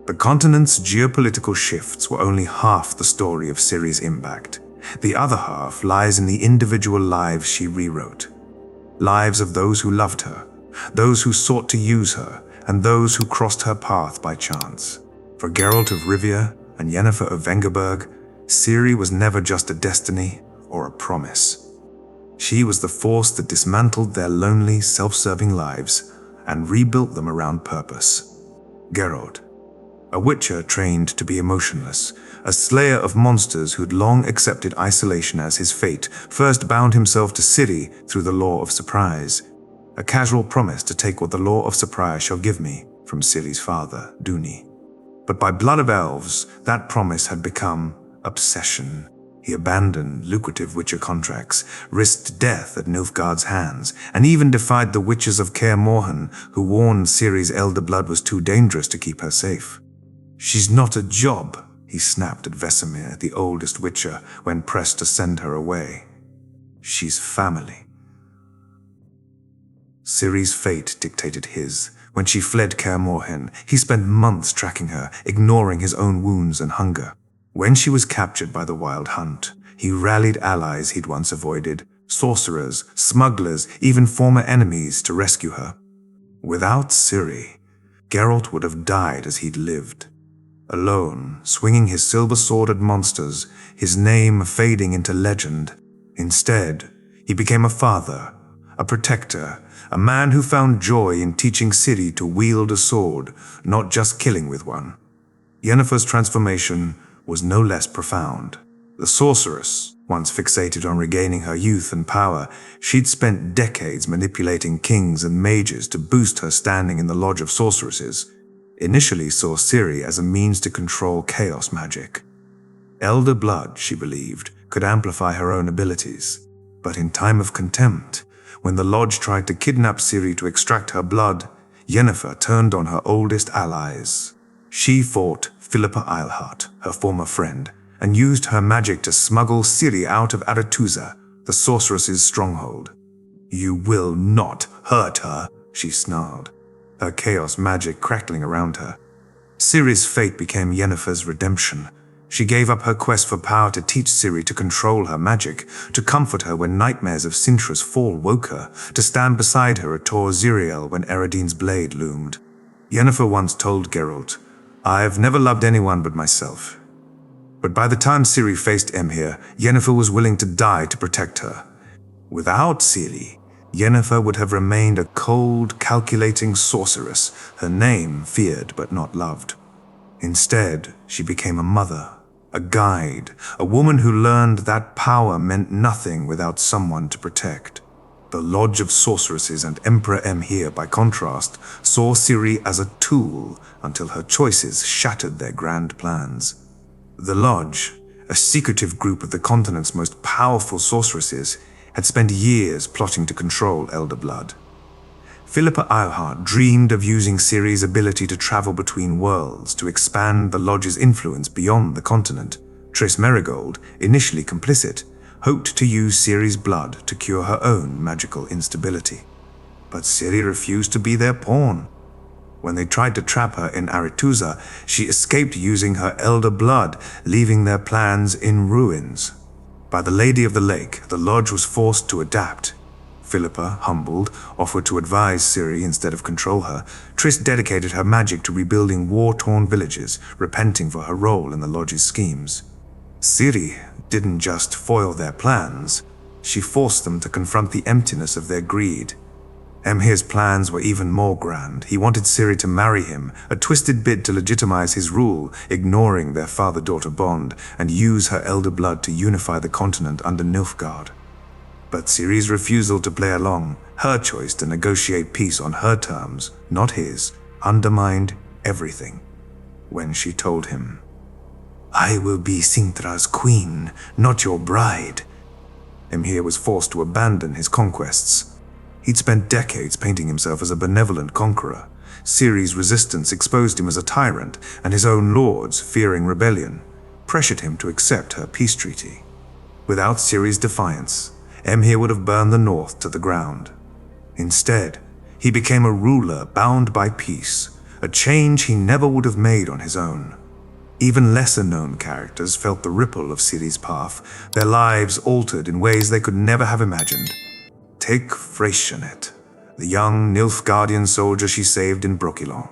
The continent's geopolitical shifts were only half the story of Ciri's impact. The other half lies in the individual lives she rewrote. Lives of those who loved her, those who sought to use her, and those who crossed her path by chance. For Geralt of Rivia and Yennefer of Vengerberg, Ciri was never just a destiny or a promise. She was the force that dismantled their lonely, self-serving lives and rebuilt them around purpose. Geralt, a witcher trained to be emotionless, a slayer of monsters who'd long accepted isolation as his fate, first bound himself to Ciri through the law of surprise, a casual promise to take what the law of surprise shall give me from Ciri's father, Duni. But by blood of elves, that promise had become obsession. He abandoned lucrative witcher contracts, risked death at Nilfgaard's hands, and even defied the witches of Kaer Morhen, who warned Ciri's elder blood was too dangerous to keep her safe. "She's not a job," he snapped at Vesemir, the oldest witcher, when pressed to send her away. "She's family." Ciri's fate dictated his. When she fled Kaer Morhen, he spent months tracking her, ignoring his own wounds and hunger. When she was captured by the Wild Hunt, he rallied allies he'd once avoided, sorcerers, smugglers, even former enemies to rescue her. Without Ciri, Geralt would have died as he'd lived. Alone, swinging his silver sword at monsters, his name fading into legend. Instead, he became a father, a protector, a man who found joy in teaching Ciri to wield a sword, not just killing with one. Yennefer's transformation was no less profound. The sorceress, once fixated on regaining her youth and power, she'd spent decades manipulating kings and mages to boost her standing in the Lodge of Sorceresses, initially saw Ciri as a means to control chaos magic. Elder blood, she believed, could amplify her own abilities. But in time of contempt, when the Lodge tried to kidnap Ciri to extract her blood, Yennefer turned on her oldest allies. She fought Philippa Eilhart, her former friend, and used her magic to smuggle Ciri out of Aretuza, the sorceress's stronghold. "You will not hurt her," she snarled, her chaos magic crackling around her. Ciri's fate became Yennefer's redemption. She gave up her quest for power to teach Ciri to control her magic, to comfort her when nightmares of Cintra's fall woke her, to stand beside her at Tor Ziriel when Eredin's blade loomed. Yennefer once told Geralt, "I've never loved anyone but myself." But by the time Ciri faced Emhyr, Yennefer was willing to die to protect her. Without Ciri, Yennefer would have remained a cold, calculating sorceress, her name feared but not loved. Instead, she became a mother, a guide, a woman who learned that power meant nothing without someone to protect. The Lodge of Sorceresses and Emperor Emhyr, by contrast, saw Ciri as a tool until her choices shattered their grand plans. The Lodge, a secretive group of the continent's most powerful sorceresses, had spent years plotting to control Elder Blood. Philippa Eilhart dreamed of using Ciri's ability to travel between worlds to expand the Lodge's influence beyond the continent. Triss Merigold, initially complicit, hoped to use Ciri's blood to cure her own magical instability. But Ciri refused to be their pawn. When they tried to trap her in Aretuza, she escaped using her elder blood, leaving their plans in ruins. By the Lady of the Lake, the Lodge was forced to adapt. Philippa, humbled, offered to advise Ciri instead of control her. Triss dedicated her magic to rebuilding war-torn villages, repenting for her role in the Lodge's schemes. Ciri didn't just foil their plans, she forced them to confront the emptiness of their greed. Emhyr's plans were even more grand. He wanted Ciri to marry him, a twisted bid to legitimize his rule, ignoring their father-daughter bond, and use her elder blood to unify the continent under Nilfgaard. But Ciri's refusal to play along, her choice to negotiate peace on her terms, not his, undermined everything. When she told him, "I will be Cintra's queen, not your bride," Emhyr was forced to abandon his conquests. He'd spent decades painting himself as a benevolent conqueror. Ciri's resistance exposed him as a tyrant, and his own lords, fearing rebellion, pressured him to accept her peace treaty. Without Ciri's defiance, Emhyr would have burned the north to the ground. Instead, he became a ruler bound by peace, a change he never would have made on his own. Even lesser-known characters felt the ripple of Ciri's path, their lives altered in ways they could never have imagined. Take Freysionet, the young Nilfgaardian soldier she saved in Brokilon.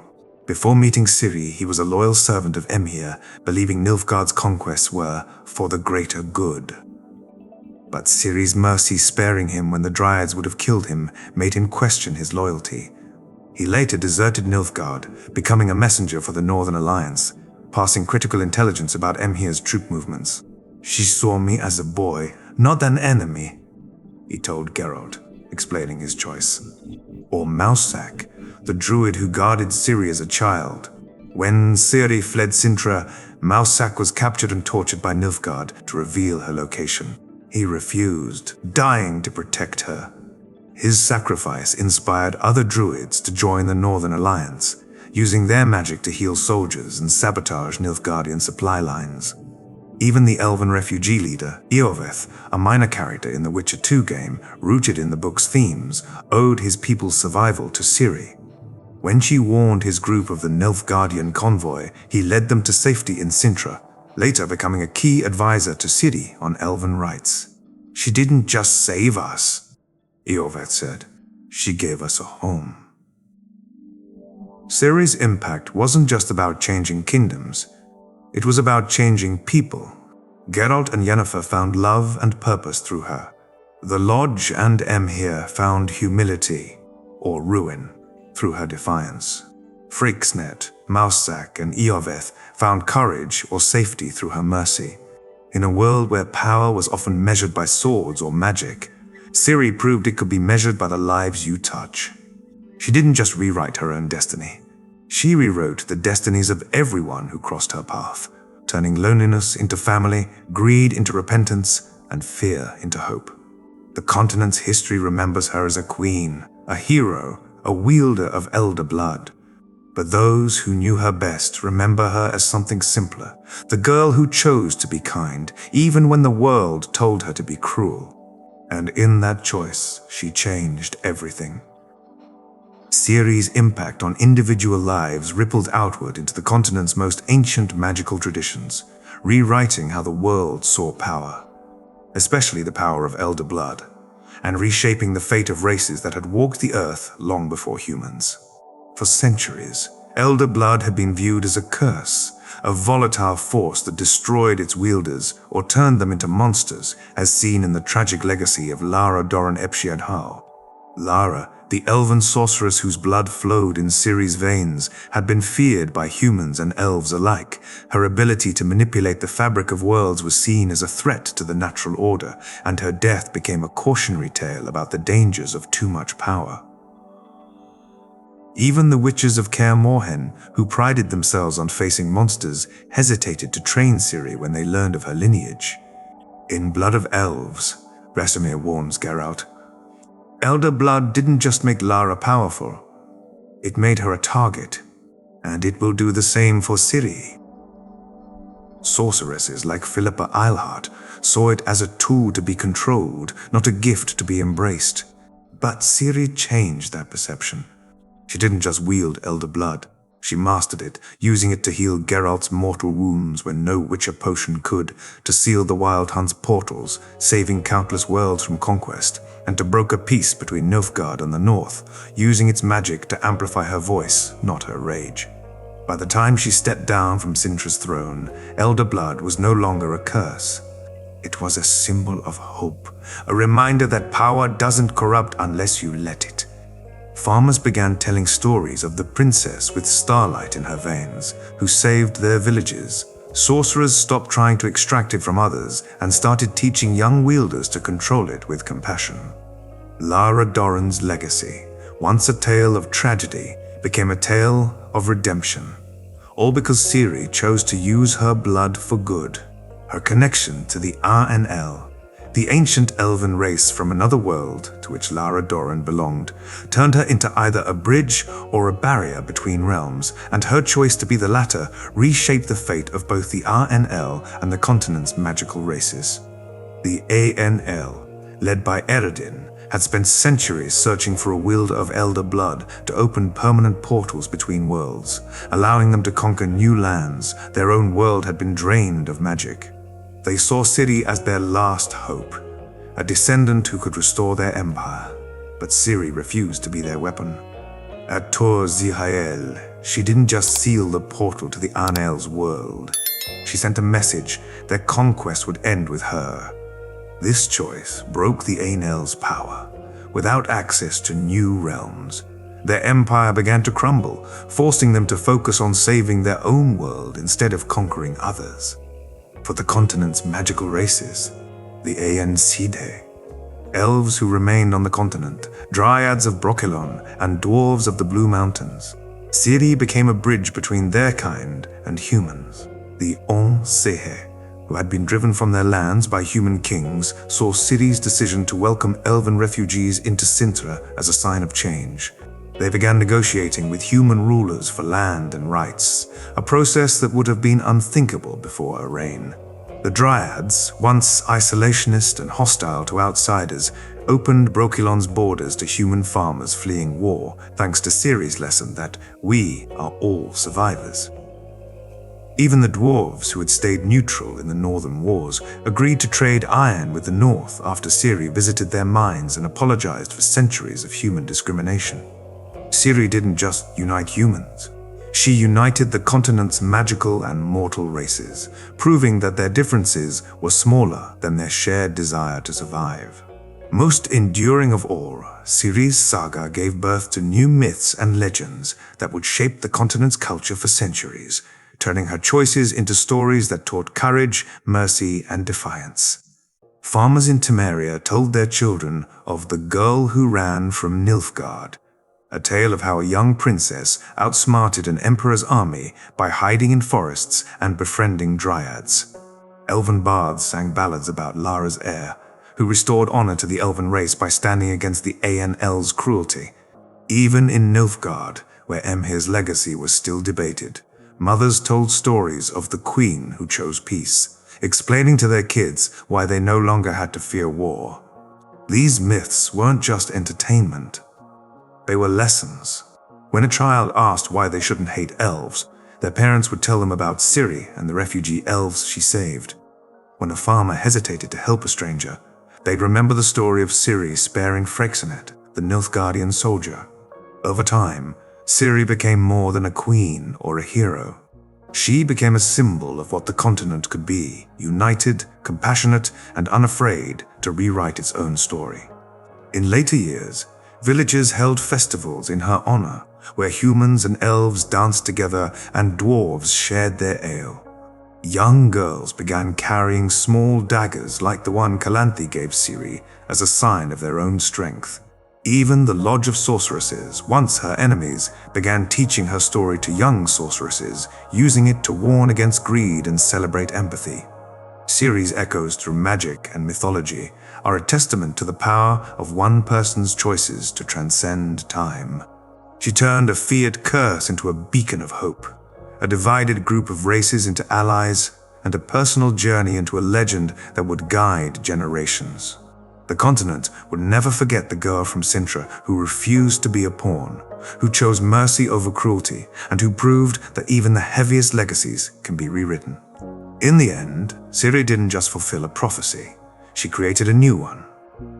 Before meeting Ciri, he was a loyal servant of Emhyr, believing Nilfgaard's conquests were for the greater good. But Ciri's mercy sparing him when the Dryads would have killed him made him question his loyalty. He later deserted Nilfgaard, becoming a messenger for the Northern Alliance, passing critical intelligence about Emhyr's troop movements. "She saw me as a boy, not an enemy," he told Geralt, explaining his choice. Or Mousak, the druid who guarded Ciri as a child. When Ciri fled Cintra, Mousak was captured and tortured by Nilfgaard to reveal her location. He refused, dying to protect her. His sacrifice inspired other druids to join the Northern Alliance, using their magic to heal soldiers and sabotage Nilfgaardian supply lines. Even the elven refugee leader, Iorveth, a minor character in the Witcher 2 game, rooted in the book's themes, owed his people's survival to Ciri. When she warned his group of the Nilfgaardian convoy, he led them to safety in Cintra, later becoming a key advisor to Ciri on elven rights. "She didn't just save us," Iorveth said. "She gave us a home." Ciri's impact wasn't just about changing kingdoms. It was about changing people. Geralt and Yennefer found love and purpose through her. The Lodge and Emhyr found humility, or ruin, through her defiance. Freysionet, Mousak, and Iorveth found courage or safety through her mercy. In a world where power was often measured by swords or magic, Ciri proved it could be measured by the lives you touch. She didn't just rewrite her own destiny. She rewrote the destinies of everyone who crossed her path, turning loneliness into family, greed into repentance, and fear into hope. The continent's history remembers her as a queen, a hero, a wielder of elder blood. But those who knew her best remember her as something simpler, the girl who chose to be kind, even when the world told her to be cruel. And in that choice, she changed everything. Ciri's impact on individual lives rippled outward into the continent's most ancient magical traditions, rewriting how the world saw power, especially the power of elder blood, and reshaping the fate of races that had walked the earth long before humans. For centuries, elder blood had been viewed as a curse, a volatile force that destroyed its wielders or turned them into monsters, as seen in the tragic legacy of Lara Dorren Epsiad Hall. Lara, the elven sorceress whose blood flowed in Ciri's veins, had been feared by humans and elves alike. Her ability to manipulate the fabric of worlds was seen as a threat to the natural order, and her death became a cautionary tale about the dangers of too much power. Even the witches of Kaer Morhen, who prided themselves on facing monsters, hesitated to train Ciri when they learned of her lineage. In Blood of Elves, Vesemir warns Geralt, elder blood didn't just make Lara powerful, it made her a target, and it will do the same for Ciri. Sorceresses like Philippa Eilhart saw it as a tool to be controlled, not a gift to be embraced. But Ciri changed that perception. She didn't just wield elder blood. She mastered it, using it to heal Geralt's mortal wounds when no witcher potion could, to seal the Wild Hunt's portals, saving countless worlds from conquest, and to broker peace between Nilfgaard and the North, using its magic to amplify her voice, not her rage. By the time she stepped down from Cintra's throne, elder blood was no longer a curse. It was a symbol of hope, a reminder that power doesn't corrupt unless you let it. Farmers began telling stories of the princess with starlight in her veins, who saved their villages. Sorcerers stopped trying to extract it from others and started teaching young wielders to control it with compassion. Lara Dorren's legacy, once a tale of tragedy, became a tale of redemption. All because Ciri chose to use her blood for good. Her connection to the Arnl, the ancient elven race from another world to which Lara Dorren belonged, turned her into either a bridge or a barrier between realms, and her choice to be the latter reshaped the fate of both the Arnl and the continent's magical races. The Anl, led by Eredin, had spent centuries searching for a will of elder blood to open permanent portals between worlds, allowing them to conquer new lands. Their own world had been drained of magic. They saw Ciri as their last hope, a descendant who could restore their empire. But Ciri refused to be their weapon. At Tor Zihael, she didn't just seal the portal to the Anel's world. She sent a message that conquest would end with her. This choice broke the Anel's power. Without access to new realms, their empire began to crumble, forcing them to focus on saving their own world instead of conquering others. For the continent's magical races, the Aencide, elves who remained on the continent, dryads of Brokilon, and dwarves of the Blue Mountains, Ciri became a bridge between their kind and humans. The Onsehe, who had been driven from their lands by human kings, saw Ciri's decision to welcome elven refugees into Cintra as a sign of change. They began negotiating with human rulers for land and rights, a process that would have been unthinkable before a reign. The Dryads, once isolationist and hostile to outsiders, opened Brokilon's borders to human farmers fleeing war, thanks to Ciri's lesson that we are all survivors. Even the dwarves, who had stayed neutral in the northern wars, agreed to trade iron with the north after Ciri visited their mines and apologized for centuries of human discrimination. Ciri didn't just unite humans. She united the continent's magical and mortal races, proving that their differences were smaller than their shared desire to survive. Most enduring of all, Ciri's saga gave birth to new myths and legends that would shape the continent's culture for centuries, turning her choices into stories that taught courage, mercy, and defiance. Farmers in Temeria told their children of the girl who ran from Nilfgaard, a tale of how a young princess outsmarted an emperor's army by hiding in forests and befriending dryads. Elven bards sang ballads about Lara's heir, who restored honor to the elven race by standing against the Aenel's cruelty. Even in Nilfgaard, where Emhyr's legacy was still debated, mothers told stories of the queen who chose peace, explaining to their kids why they no longer had to fear war. These myths weren't just entertainment. They were lessons. When a child asked why they shouldn't hate elves, their parents would tell them about Ciri and the refugee elves she saved. When a farmer hesitated to help a stranger, they'd remember the story of Ciri sparing Freixenet, the Nilfgaardian soldier. Over time, Ciri became more than a queen or a hero. She became a symbol of what the continent could be, united, compassionate, and unafraid to rewrite its own story. In later years, villages held festivals in her honor, where humans and elves danced together and dwarves shared their ale. Young girls began carrying small daggers like the one Calanthe gave Ciri as a sign of their own strength. Even the Lodge of Sorceresses, once her enemies, began teaching her story to young sorceresses, using it to warn against greed and celebrate empathy. Ciri's echoes through magic and mythology are a testament to the power of one person's choices to transcend time. She turned a feared curse into a beacon of hope, a divided group of races into allies, and a personal journey into a legend that would guide generations. The continent would never forget the girl from Cintra who refused to be a pawn, who chose mercy over cruelty, and who proved that even the heaviest legacies can be rewritten. In the end, Ciri didn't just fulfill a prophecy. She created a new one,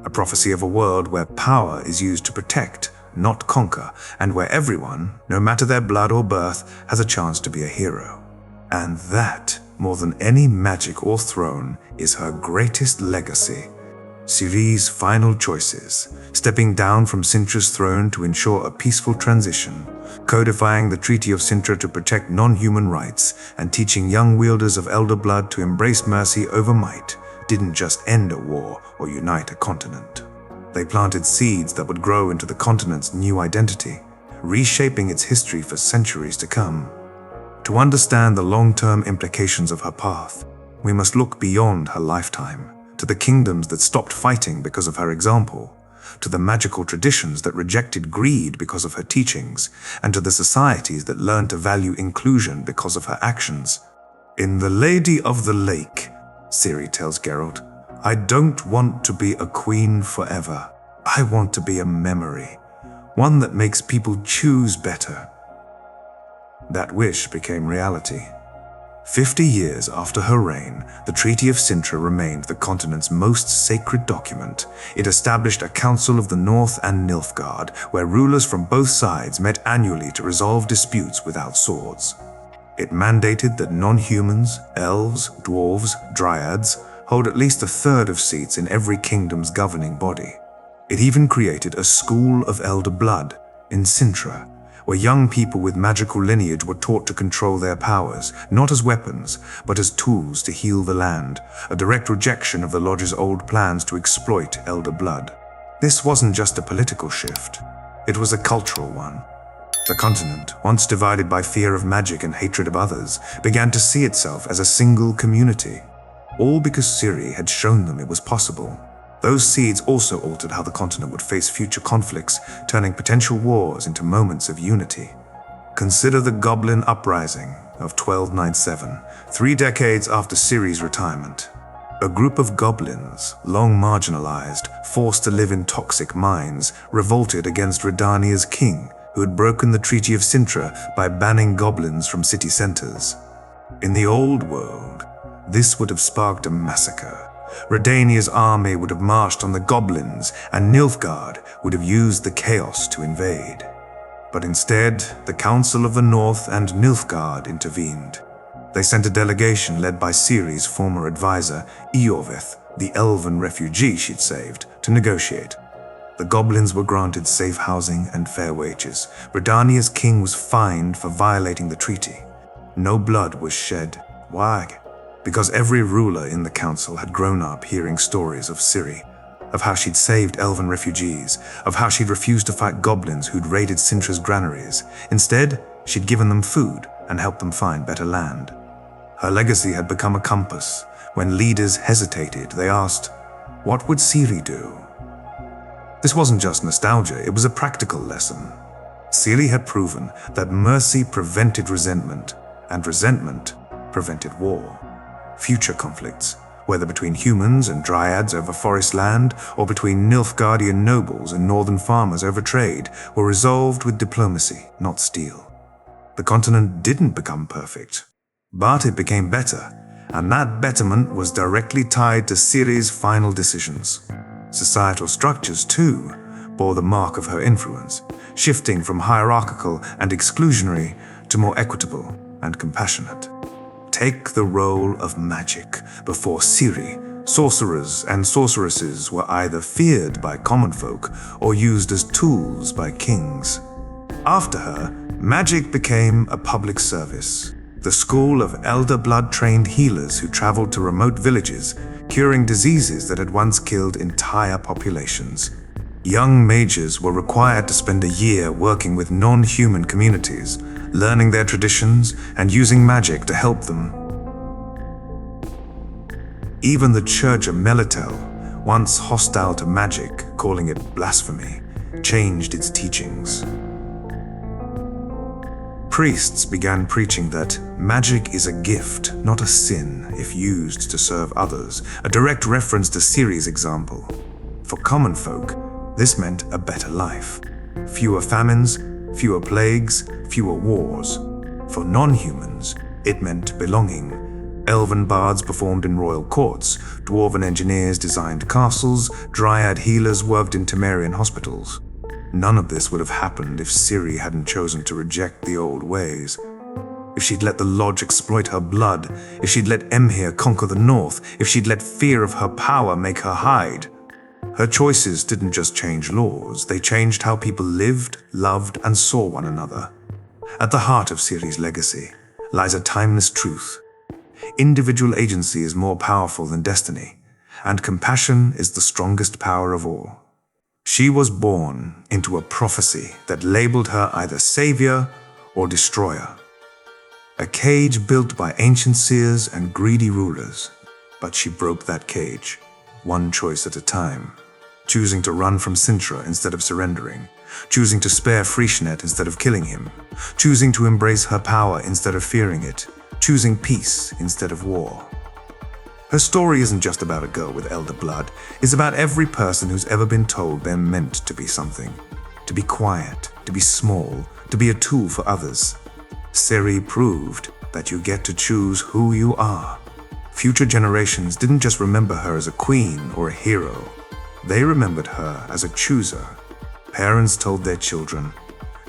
a prophecy of a world where power is used to protect, not conquer, and where everyone, no matter their blood or birth, has a chance to be a hero. And that, more than any magic or throne, is her greatest legacy. Ciri's final choices, stepping down from Cintra's throne to ensure a peaceful transition, codifying the Treaty of Cintra to protect non-human rights, and teaching young wielders of elder blood to embrace mercy over might, didn't just end a war or unite a continent. They planted seeds that would grow into the continent's new identity, reshaping its history for centuries to come. To understand the long-term implications of her path, we must look beyond her lifetime, to the kingdoms that stopped fighting because of her example, to the magical traditions that rejected greed because of her teachings, and to the societies that learned to value inclusion because of her actions. In The Lady of the Lake, Ciri tells Geralt, "I don't want to be a queen forever. I want to be a memory, one that makes people choose better. That wish became reality. 50 years after her reign, the Treaty of Sintra remained the continent's most sacred document. It established a Council of the North and Nilfgaard, where rulers from both sides met annually to resolve disputes without swords. It mandated that non-humans, elves, dwarves, dryads, hold at least a third of seats in every kingdom's governing body. It even created a school of elder blood in Sintra, where young people with magical lineage were taught to control their powers, not as weapons, but as tools to heal the land, a direct rejection of the Lodge's old plans to exploit elder blood. This wasn't just a political shift, it was a cultural one. The continent, once divided by fear of magic and hatred of others, began to see itself as a single community, all because Ciri had shown them it was possible. Those seeds also altered how the continent would face future conflicts, turning potential wars into moments of unity. Consider the Goblin Uprising of 1297, 3 decades after Ciri's retirement. A group of goblins, long marginalized, forced to live in toxic mines, revolted against Redania's king, who had broken the Treaty of Sintra by banning goblins from city centers. In the old world, this would have sparked a massacre. Redania's army would have marched on the goblins, and Nilfgaard would have used the chaos to invade. But instead, the Council of the North and Nilfgaard intervened. They sent a delegation led by Ciri's former advisor, Eorvith, the elven refugee she'd saved, to negotiate. The goblins were granted safe housing and fair wages. Redania's king was fined for violating the treaty. No blood was shed. Why? Because every ruler in the council had grown up hearing stories of Ciri, of how she'd saved elven refugees, of how she'd refused to fight goblins who'd raided Sintra's granaries. Instead, she'd given them food and helped them find better land. Her legacy had become a compass. When leaders hesitated, they asked, what would Ciri do? This wasn't just nostalgia, it was a practical lesson. Ciri had proven that mercy prevented resentment, and resentment prevented war. Future conflicts, whether between humans and dryads over forest land, or between Nilfgaardian nobles and northern farmers over trade, were resolved with diplomacy, not steel. The continent didn't become perfect, but it became better, and that betterment was directly tied to Ciri's final decisions. Societal structures, too, bore the mark of her influence, shifting from hierarchical and exclusionary to more equitable and compassionate. Take the role of magic. Before Ciri, sorcerers and sorceresses were either feared by common folk or used as tools by kings. After her, magic became a public service. The school of elder blood-trained healers who traveled to remote villages, curing diseases that had once killed entire populations. Young mages were required to spend a year working with non-human communities, learning their traditions and using magic to help them. Even the Church of Melitel, once hostile to magic, calling it blasphemy, changed its teachings. Priests began preaching that magic is a gift, not a sin, if used to serve others, a direct reference to Ciri's example. For common folk, this meant a better life. Fewer famines, fewer plagues, fewer wars. For non-humans, it meant belonging. Elven bards performed in royal courts, dwarven engineers designed castles, dryad healers worked in Temerian hospitals. None of this would have happened if Ciri hadn't chosen to reject the old ways. If she'd let the Lodge exploit her blood, if she'd let Emhyr conquer the North, if she'd let fear of her power make her hide. Her choices didn't just change laws, they changed how people lived, loved, and saw one another. At the heart of Ciri's legacy lies a timeless truth. Individual agency is more powerful than destiny, and compassion is the strongest power of all. She was born into a prophecy that labeled her either savior or destroyer. A cage built by ancient seers and greedy rulers, but she broke that cage, one choice at a time, choosing to run from Sintra instead of surrendering, choosing to spare Freixenet instead of killing him, choosing to embrace her power instead of fearing it, choosing peace instead of war. Her story isn't just about a girl with elder blood. It's about every person who's ever been told they're meant to be something. To be quiet, to be small, to be a tool for others. Ciri proved that you get to choose who you are. Future generations didn't just remember her as a queen or a hero. They remembered her as a chooser. Parents told their children,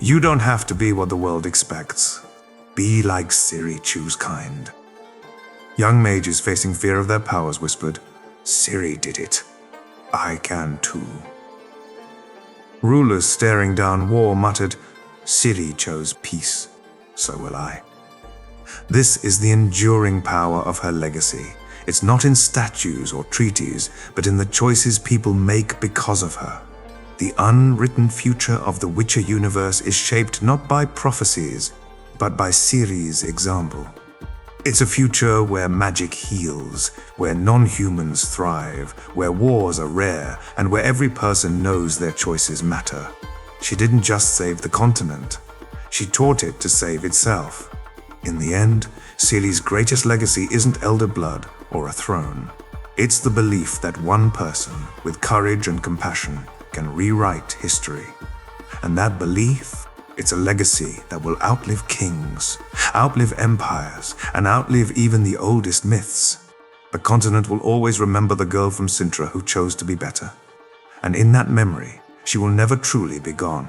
"You don't have to be what the world expects. Be like Ciri, choose kind." Young mages facing fear of their powers whispered, "Ciri did it. I can too." Rulers staring down war muttered, "Ciri chose peace. So will I." This is the enduring power of her legacy. It's not in statues or treaties, but in the choices people make because of her. The unwritten future of the Witcher universe is shaped not by prophecies, but by Ciri's example. It's a future where magic heals, where non-humans thrive, where wars are rare, and where every person knows their choices matter. She didn't just save the continent. She taught it to save itself. In the end, Ciri's greatest legacy isn't elder blood or a throne. It's the belief that one person, with courage and compassion, can rewrite history. And that belief, it's a legacy that will outlive kings, outlive empires, and outlive even the oldest myths. The continent will always remember the girl from Sintra who chose to be better. And in that memory, she will never truly be gone.